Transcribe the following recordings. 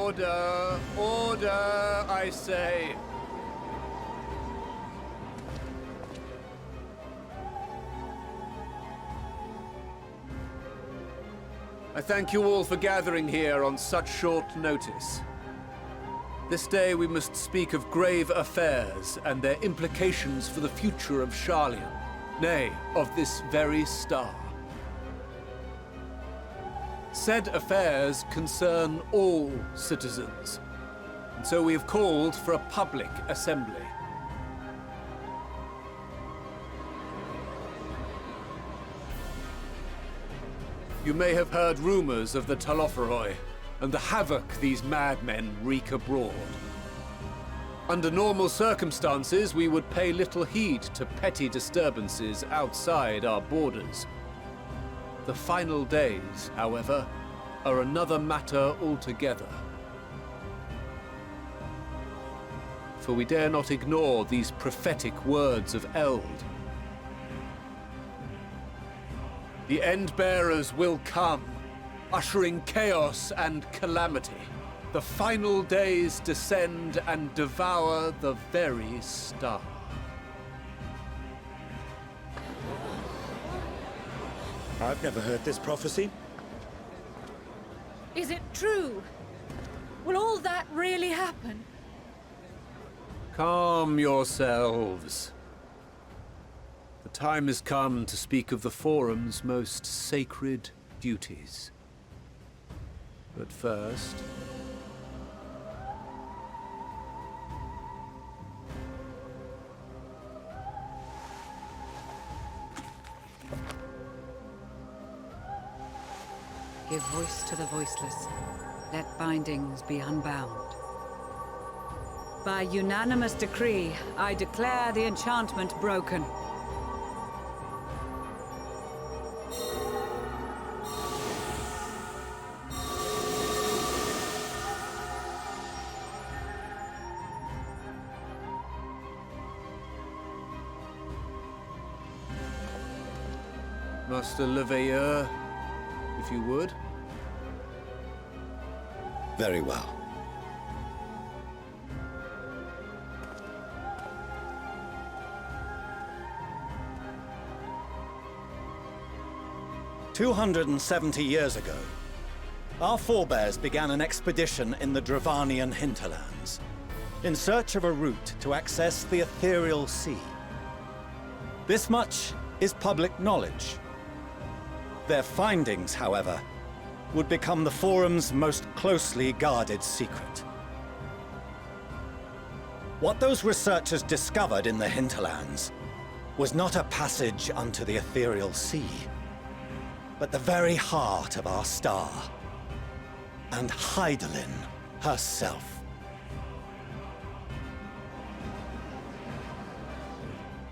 Order! Order, I say! I thank you all for gathering here on such short notice. This day we must speak of grave affairs and their implications for the future of Sharlayan, nay, of this very star. Said affairs concern all citizens, and so we have called for a public assembly. You may have heard rumors of the Talopheroi and the havoc these madmen wreak abroad. Under normal circumstances, we would pay little heed to petty disturbances outside our borders. The final days, however, are another matter altogether. For we dare not ignore these prophetic words of Eld. The Endbearers will come, ushering chaos and calamity. The final days descend and devour the very star. I've never heard this prophecy. Is it true? Will all that really happen? Calm yourselves. The time has come to speak of the Forum's most sacred duties. But first... Give voice to the voiceless. Let bindings be unbound. By unanimous decree, I declare the enchantment broken. Master Leveilleur, if you would. Very well. "270 years ago, our forebears began an expedition in the Dravanian hinterlands, in search of a route to access the ethereal sea. This much is public knowledge. Their findings, however, would become the Forum's most closely guarded secret. What those researchers discovered in the hinterlands was not a passage unto the ethereal sea, but the very heart of our star, and Hydaelyn herself.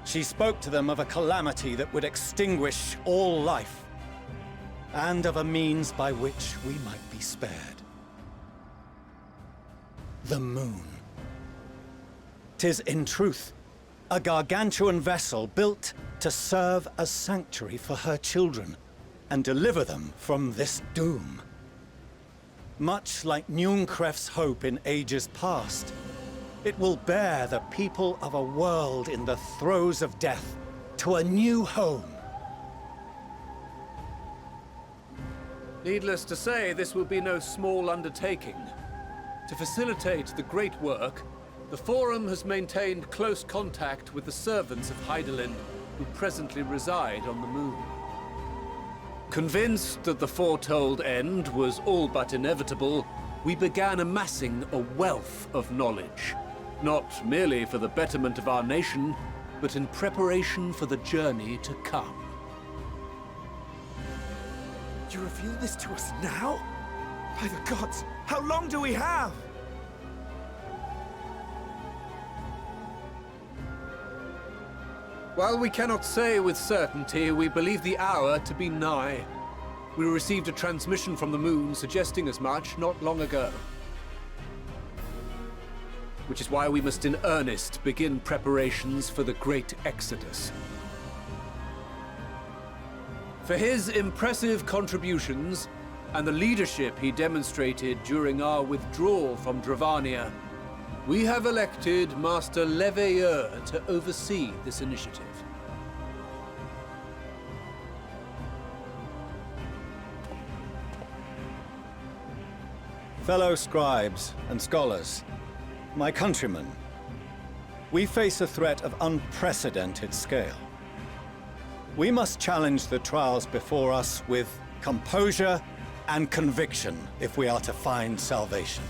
She spoke to them of a calamity that would extinguish all life, and of a means by which we might be spared. The moon. 'Tis in truth a gargantuan vessel built to serve as sanctuary for her children and deliver them from this doom. Much like Nunkref's hope in ages past, it will bear the people of a world in the throes of death to a new home. Needless to say, this will be no small undertaking. To facilitate the great work, the Forum has maintained close contact with the servants of Hydaelyn, who presently reside on the moon. Convinced that the foretold end was all but inevitable, we began amassing a wealth of knowledge, not merely for the betterment of our nation, but in preparation for the journey to come. You reveal this to us now? By the gods, how long do we have? While we cannot say with certainty, we believe the hour to be nigh. We received a transmission from the moon suggesting as much not long ago. Which is why we must in earnest begin preparations for the great exodus. For his impressive contributions and the leadership he demonstrated during our withdrawal from Dravania, we have elected Master Leveilleur to oversee this initiative. Fellow scribes and scholars, my countrymen, we face a threat of unprecedented scale. We must challenge the trials before us with composure and conviction if we are to find salvation.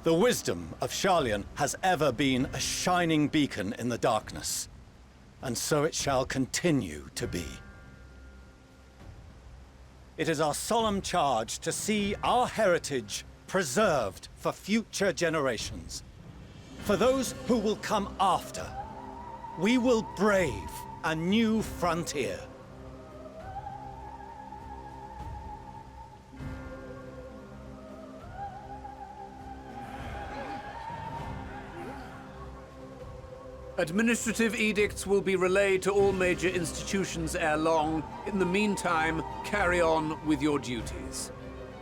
The wisdom of Scions has ever been a shining beacon in the darkness, and so it shall continue to be. It is our solemn charge to see our heritage preserved for future generations. For those who will come after, we will brave a new frontier. Administrative edicts will be relayed to all major institutions ere long. In the meantime, carry on with your duties.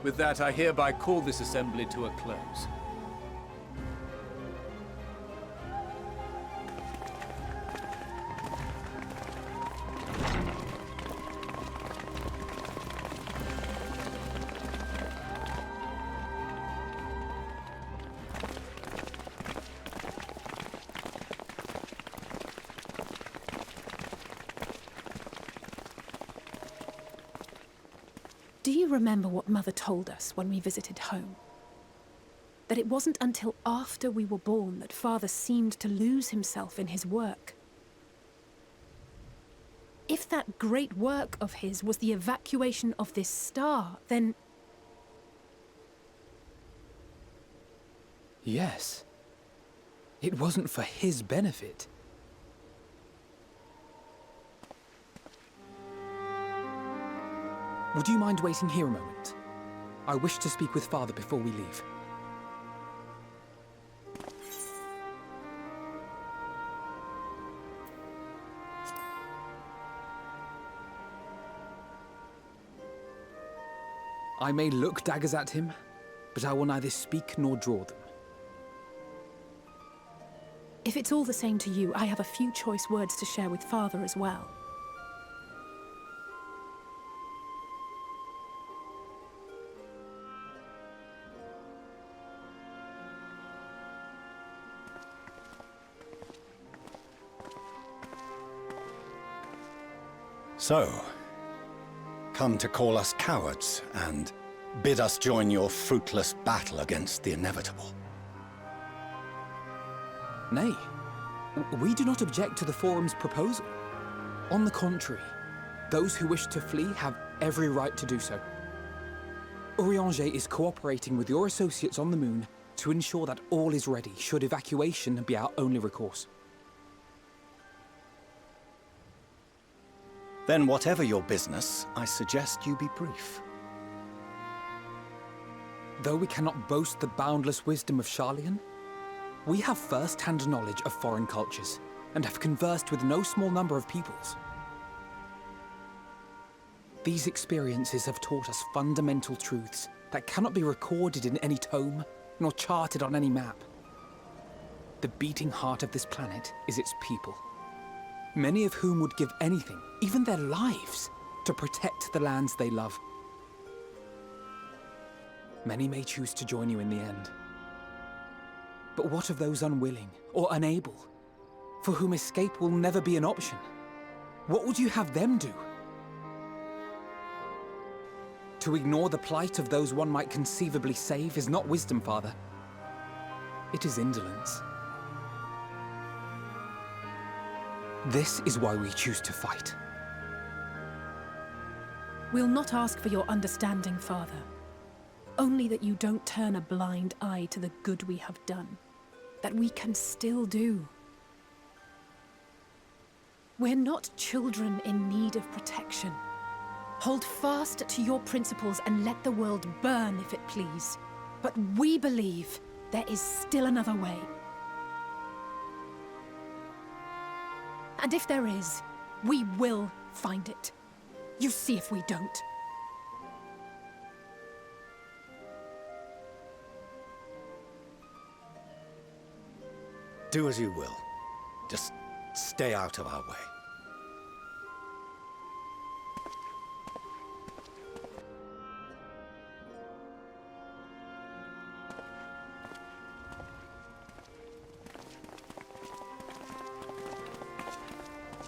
With that, I hereby call this assembly to a close. Do you remember what Mother told us when we visited home? That it wasn't until after we were born that Father seemed to lose himself in his work. If that great work of his was the evacuation of this star, then... Yes. It wasn't for his benefit. Would you mind waiting here a moment? I wish to speak with Father before we leave. I may look daggers at him, but I will neither speak nor draw them. If it's all the same to you, I have a few choice words to share with Father as well. So, come to call us cowards and bid us join your fruitless battle against the inevitable. Nay, we do not object to the Forum's proposal. On the contrary, those who wish to flee have every right to do so. Urianger is cooperating with your associates on the Moon to ensure that all is ready should evacuation be our only recourse. Then whatever your business, I suggest you be brief. Though we cannot boast the boundless wisdom of Scions, we have first-hand knowledge of foreign cultures, and have conversed with no small number of peoples. These experiences have taught us fundamental truths that cannot be recorded in any tome, nor charted on any map. The beating heart of this planet is its people, many of whom would give anything, even their lives, to protect the lands they love. Many may choose to join you in the end. But what of those unwilling or unable, for whom escape will never be an option? What would you have them do? To ignore the plight of those one might conceivably save is not wisdom, Father. It is indolence. This is why we choose to fight. We'll not ask for your understanding, Father. Only that you don't turn a blind eye to the good we have done. That we can still do. We're not children in need of protection. Hold fast to your principles and let the world burn if it please. But we believe there is still another way. And if there is, we will find it. You see if we don't. Do as you will. Just stay out of our way.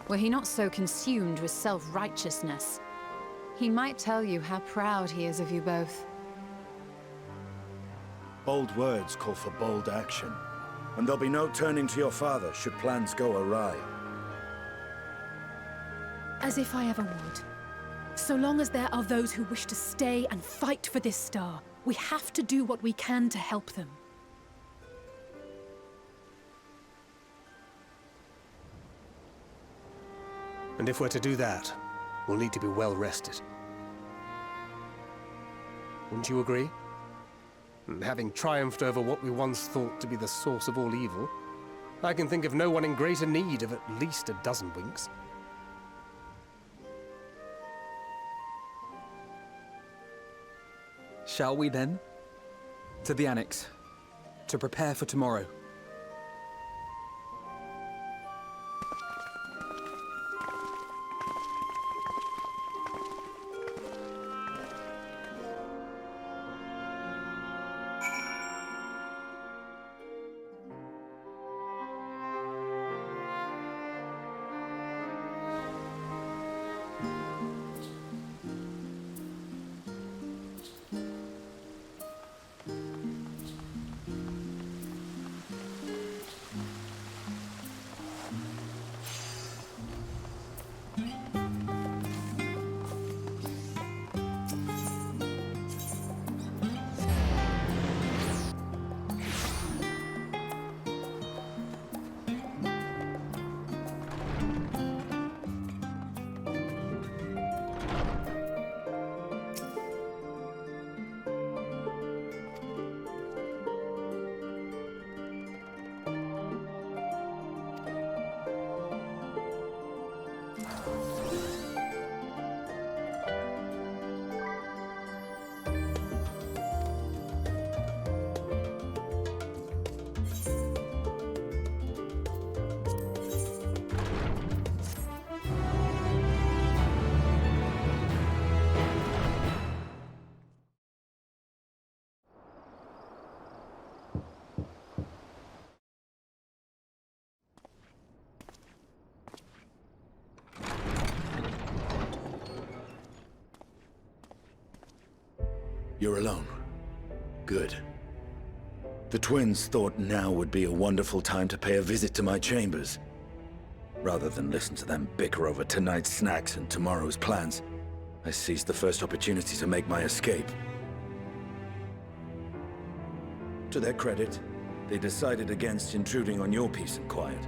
Were he not so consumed with self-righteousness, He might tell you how proud he is of you both. Bold words call for bold action. And there'll be no turning to your father should plans go awry. As if I ever would. So long as there are those who wish to stay and fight for this star, we have to do what we can to help them. And if we're to do that, we'll need to be well rested. Wouldn't you agree? And having triumphed over what we once thought to be the source of all evil, I can think of no one in greater need of at least a dozen winks. Shall we then? To the Annex, to prepare for tomorrow. You're alone. Good. The twins thought now would be a wonderful time to pay a visit to my chambers. Rather than listen to them bicker over tonight's snacks and tomorrow's plans, I seized the first opportunity to make my escape. To their credit, they decided against intruding on your peace and quiet.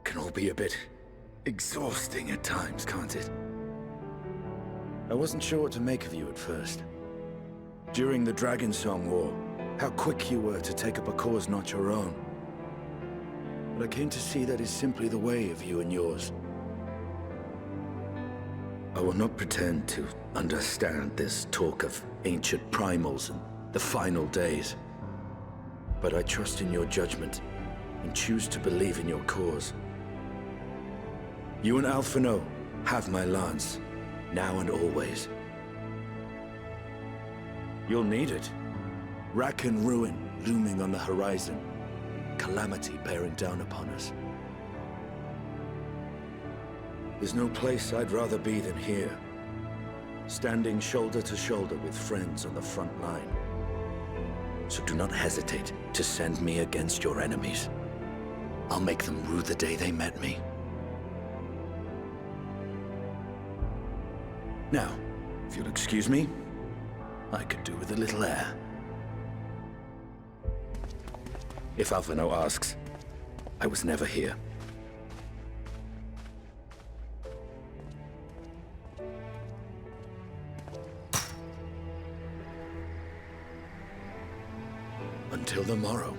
Can all be a bit exhausting at times, can't it? I wasn't sure what to make of you at first. During the Dragonsong War, how quick you were to take up a cause not your own. But I came to see that is simply the way of you and yours. I will not pretend to understand this talk of ancient primals and the final days. But I trust in your judgment and choose to believe in your cause. You and Alphinaud have my lance, now and always. You'll need it. Rack and ruin looming on the horizon. Calamity bearing down upon us. There's no place I'd rather be than here. Standing shoulder to shoulder with friends on the front line. So do not hesitate to send me against your enemies. I'll make them rue the day they met me. Now, if you'll excuse me, I could do with a little air. If Alphinaud asks, I was never here. Until the morrow.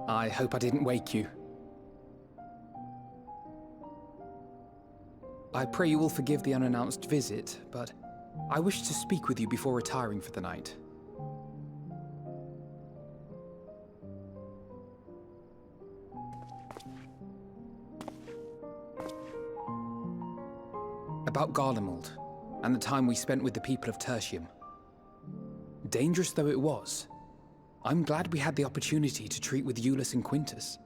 I hope I didn't wake you. I pray you will forgive the unannounced visit, but I wish to speak with you before retiring for the night. About Garlemald, and the time we spent with the people of Tertium. Dangerous though it was, I'm glad we had the opportunity to treat with Eulus and Quintus.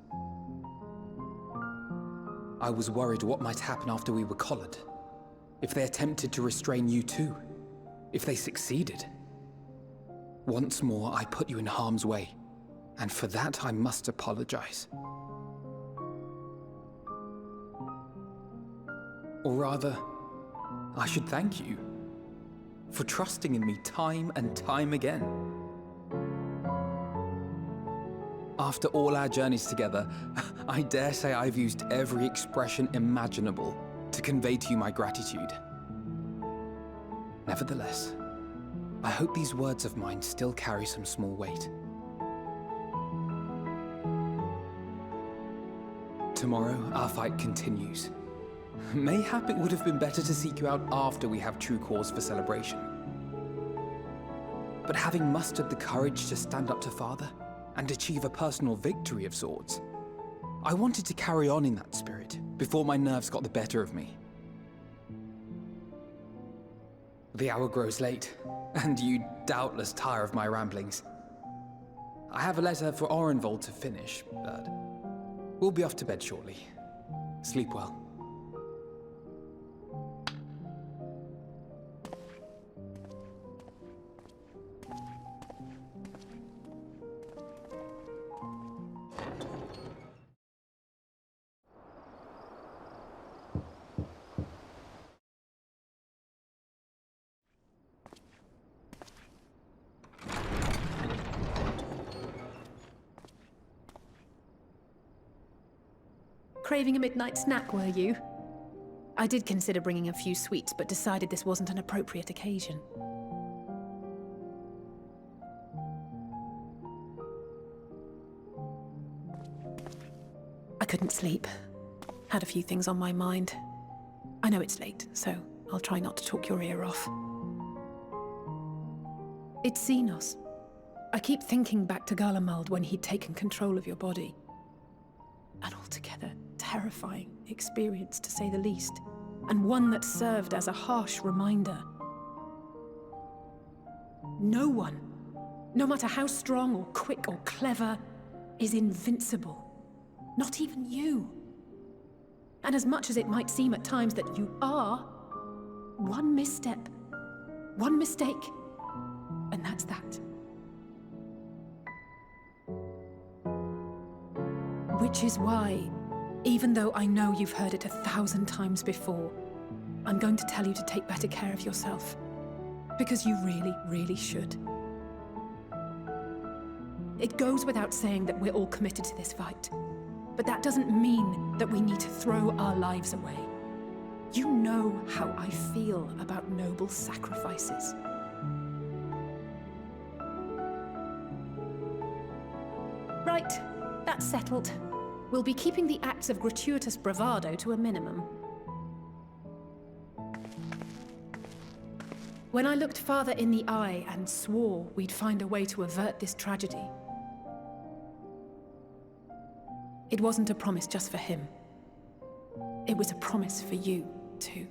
I was worried what might happen after we were collared. If they attempted to restrain you too. If they succeeded. Once more, I put you in harm's way, and for that I must apologize. Or rather, I should thank you for trusting in me time and time again. After all our journeys together, I dare say I've used every expression imaginable to convey to you my gratitude. Nevertheless, I hope these words of mine still carry some small weight. Tomorrow, our fight continues. Mayhap it would have been better to seek you out after we have true cause for celebration. But having mustered the courage to stand up to Father, and achieve a personal victory of sorts, I wanted to carry on in that spirit before my nerves got the better of me. The hour grows late, and you doubtless tire of my ramblings. I have a letter for Orenvold to finish, but we'll be off to bed shortly. Sleep well. Craving a midnight snack, were you? I did consider bringing a few sweets, but decided this wasn't an appropriate occasion. I couldn't sleep. Had a few things on my mind. I know it's late, so I'll try not to talk your ear off. It's Scions. I keep thinking back to Garlemald when he'd taken control of your body. An altogether terrifying experience, to say the least, and one that served as a harsh reminder. No one, no matter how strong or quick or clever, is invincible. Not even you. And as much as it might seem at times that you are, one misstep, one mistake, and that's that. Which is why, even though I know you've heard it 1,000 times before, I'm going to tell you to take better care of yourself. Because you really, really should. It goes without saying that we're all committed to this fight. But that doesn't mean that we need to throw our lives away. You know how I feel about noble sacrifices. Right, that's settled. We'll be keeping the acts of gratuitous bravado to a minimum. When I looked Father in the eye and swore we'd find a way to avert this tragedy, it wasn't a promise just for him. It was a promise for you, too.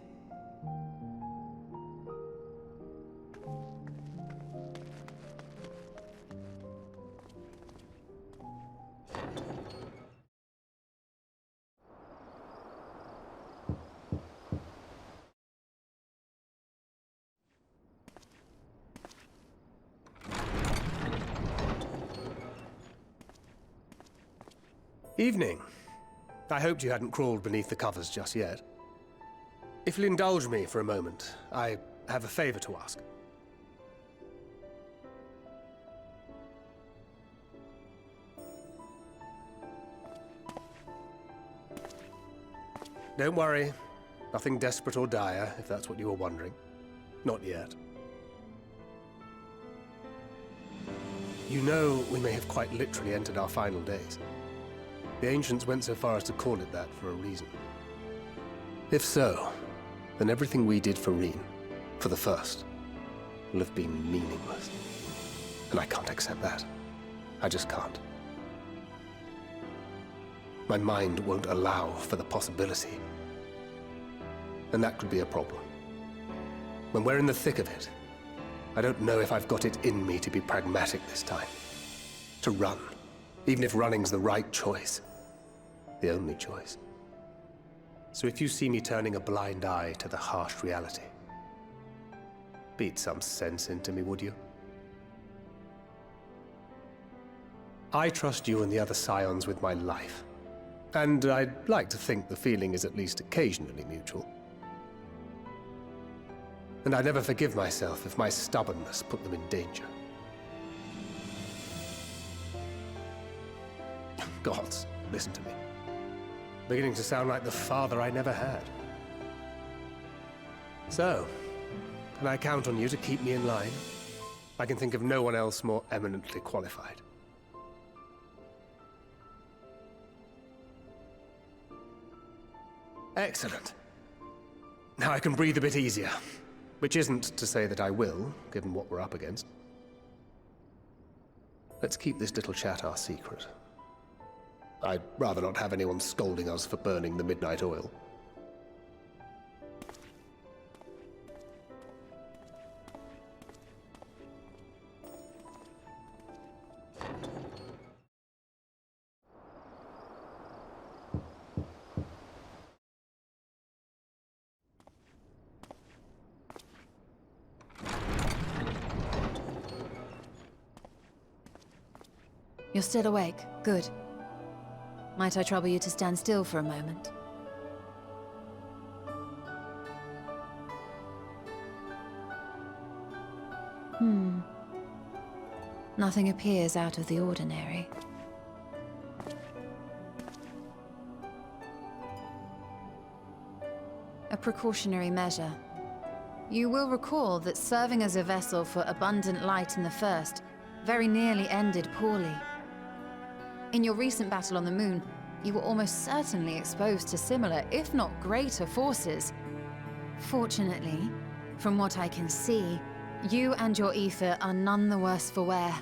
Evening. I hoped you hadn't crawled beneath the covers just yet. If you'll indulge me for a moment, I have a favor to ask. Don't worry. Nothing desperate or dire, if that's what you were wondering. Not yet. You know, we may have quite literally entered our final days. The ancients went so far as to call it that for a reason. If so, then everything we did for Reen, for the First, will have been meaningless. And I can't accept that. I just can't. My mind won't allow for the possibility. And that could be a problem. When we're in the thick of it, I don't know if I've got it in me to be pragmatic this time. To run, even if running's the right choice. The only choice. So if you see me turning a blind eye to the harsh reality, beat some sense into me, would you? I trust you and the other Scions with my life. And I'd like to think the feeling is at least occasionally mutual. And I never forgive myself if my stubbornness put them in danger. Gods, listen to me. Beginning to sound like the father I never had. So, can I count on you to keep me in line? I can think of no one else more eminently qualified. Excellent. Now I can breathe a bit easier. Which isn't to say that I will, given what we're up against. Let's keep this little chat our secret. I'd rather not have anyone scolding us for burning the midnight oil. You're still awake. Good. Might I trouble you to stand still for a moment? Nothing appears out of the ordinary. A precautionary measure. You will recall that serving as a vessel for abundant light in the First very nearly ended poorly. In your recent battle on the Moon, you were almost certainly exposed to similar, if not greater, forces. Fortunately, from what I can see, you and your ether are none the worse for wear.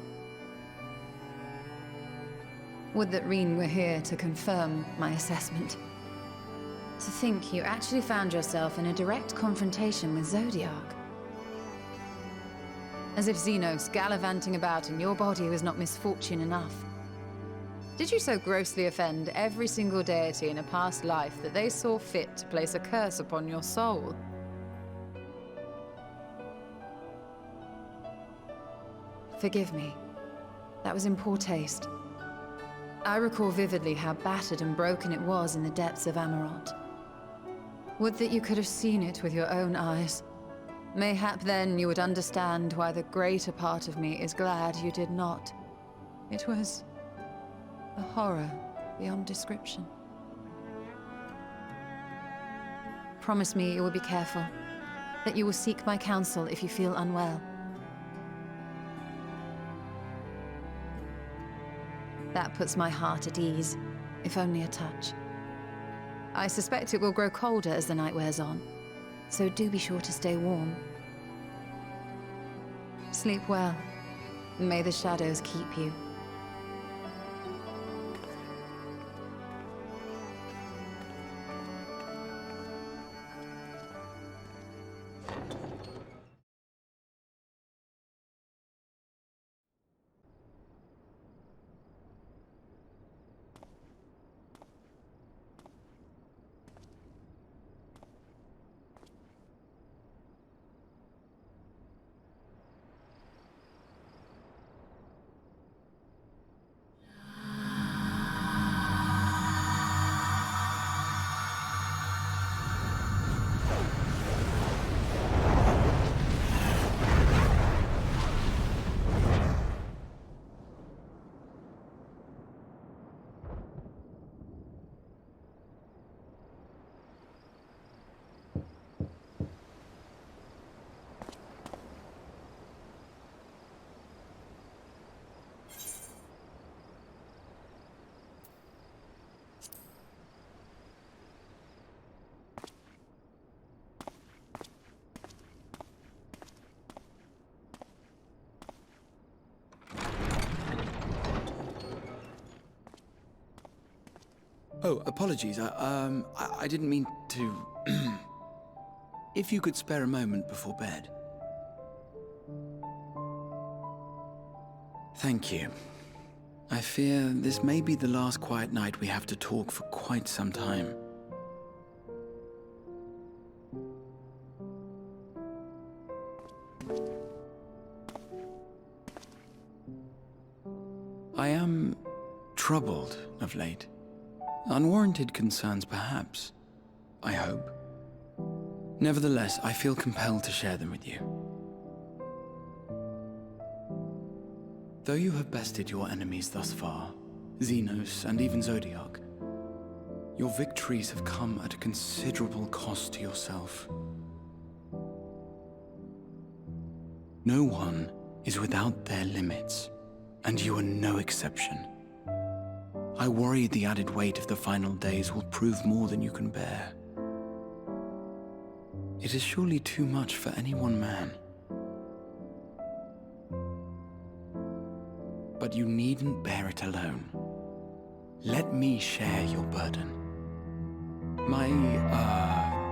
Would that Reen were here to confirm my assessment. To think you actually found yourself in a direct confrontation with Zodiark. As if Xenos gallivanting about in your body was not misfortune enough. Did you so grossly offend every single deity in a past life that they saw fit to place a curse upon your soul? Forgive me. That was in poor taste. I recall vividly how battered and broken it was in the depths of Amarant. Would that you could have seen it with your own eyes. Mayhap then you would understand why the greater part of me is glad you did not. It was a horror beyond description. Promise me you will be careful, that you will seek my counsel if you feel unwell. That puts my heart at ease, if only a touch. I suspect it will grow colder as the night wears on, so do be sure to stay warm. Sleep well, and may the shadows keep you. Oh, apologies. I didn't mean to... If you could spare a moment before bed. Thank you. I fear this may be the last quiet night we have to talk for quite some time. I am troubled of late. Unwarranted concerns, perhaps. I hope. Nevertheless, I feel compelled to share them with you. Though you have bested your enemies thus far, Xenos and even Zodiac, your victories have come at a considerable cost to yourself. No one is without their limits, and you are no exception. I worry the added weight of the final days will prove more than you can bear. It is surely too much for any one man. But you needn't bear it alone. Let me share your burden. My,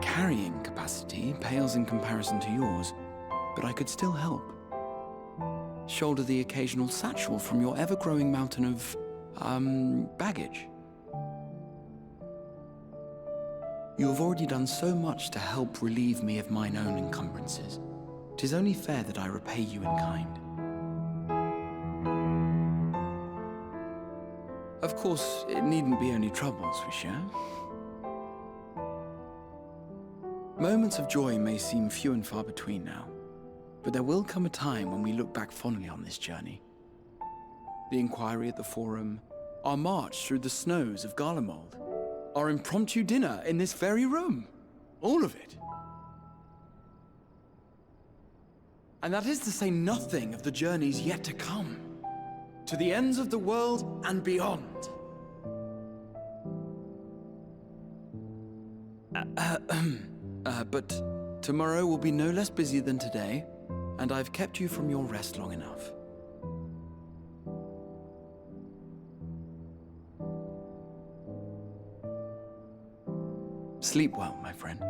carrying capacity pales in comparison to yours, but I could still help. Shoulder the occasional satchel from your ever-growing mountain of, baggage. You have already done so much to help relieve me of mine own encumbrances. 'Tis only fair that I repay you in kind. Of course, it needn't be only troubles we share. Moments of joy may seem few and far between now, but there will come a time when we look back fondly on this journey. The inquiry at the Forum, our march through the snows of Garlemald, our impromptu dinner in this very room. All of it. And that is to say nothing of the journeys yet to come, to the ends of the world and beyond. But tomorrow will be no less busy than today, and I've kept you from your rest long enough. Sleep well, my friend.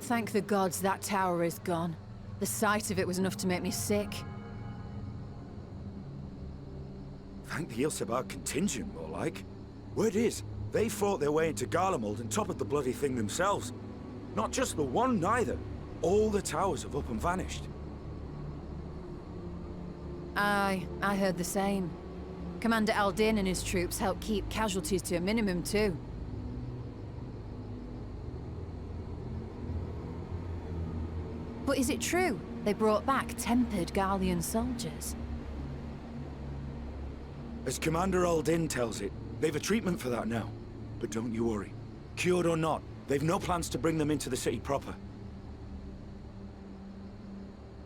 Thank the gods that tower is gone. The sight of it was enough to make me sick. Thank the Ilsebar contingent, more like. Word is, they fought their way into Garlemald and toppled the bloody thing themselves. Not just the one, neither. All the towers have up and vanished. Aye, I heard the same. Commander Aldin and his troops helped keep casualties to a minimum, too. But is it true they brought back tempered Garlean soldiers? As Commander Aldin tells it, they've a treatment for that now. But don't you worry. Cured or not, they've no plans to bring them into the city proper.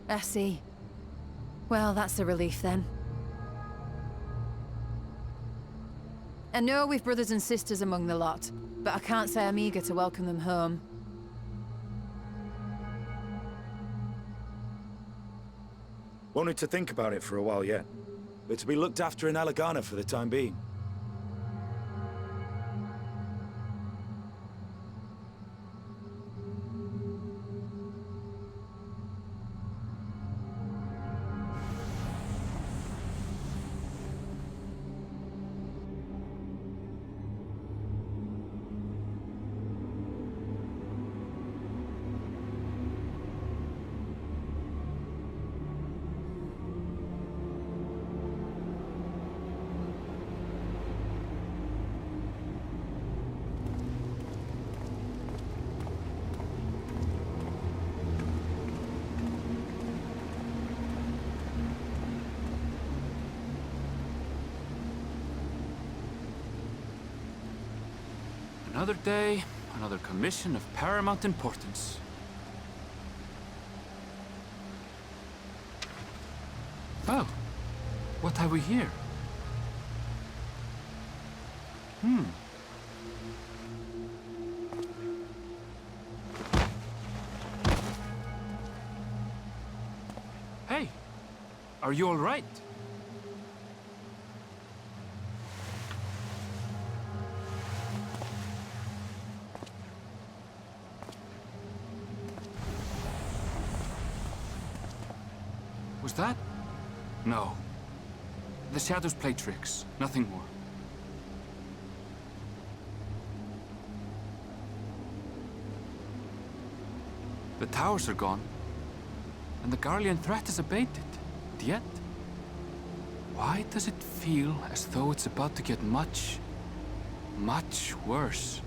I see. Well, that's a relief then. I know we've brothers and sisters among the lot, but I can't say I'm eager to welcome them home. Wanted to think about it for a while yet. But to be looked after in Alagana for the time being. Another day, another commission of paramount importance. Oh, what have we here? Hey, are you all right? Was that? No. The shadows play tricks, nothing more. The towers are gone, and the Garlean threat is abated. And yet, why does it feel as though it's about to get much, much worse?